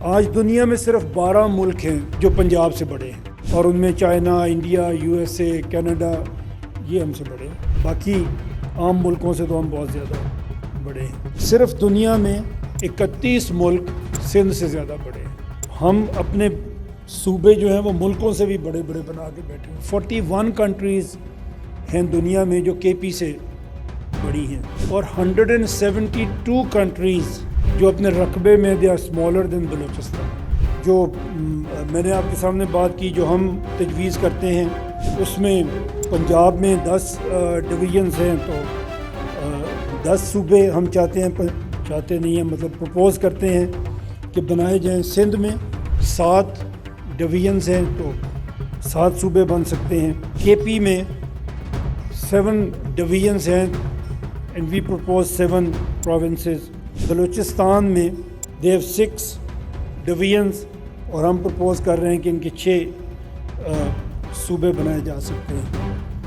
آج دنیا میں صرف 12 ملک ہیں جو پنجاب سے بڑے ہیں، اور ان میں چائنا، انڈیا، USA، کینیڈا یہ ہم سے بڑے ہیں۔ باقی عام ملکوں سے تو ہم بہت زیادہ بڑے ہیں۔ صرف دنیا میں 31 ملک سندھ سے زیادہ بڑے ہیں۔ ہم اپنے صوبے جو ہیں وہ ملکوں سے بھی بڑے بڑے بنا کے بیٹھے ہیں۔ 41 کنٹریز ہیں دنیا میں جو KP سے بڑی ہیں، اور 172 کنٹریز جو اپنے رقبے میں the are smaller than Balochistan. جو میں نے آپ کے سامنے بات کی جو ہم تجویز کرتے ہیں، اس میں پنجاب میں 10 ڈویژنز ہیں، تو 10 صوبے ہم چاہتے نہیں ہیں، مطلب پرپوز کرتے ہیں کہ بنائے جائیں۔ سندھ میں 7 ڈویژنز ہیں تو 7 صوبے بن سکتے ہیں۔ KP میں 7 ڈویژنز ہیں and we purpose 7 provinces. Balochistan میں دے ہیو 6 ڈویژنز اور ہم پرپوز کر رہے ہیں کہ ان کے 6 صوبے بنائے جا سکتے ہیں۔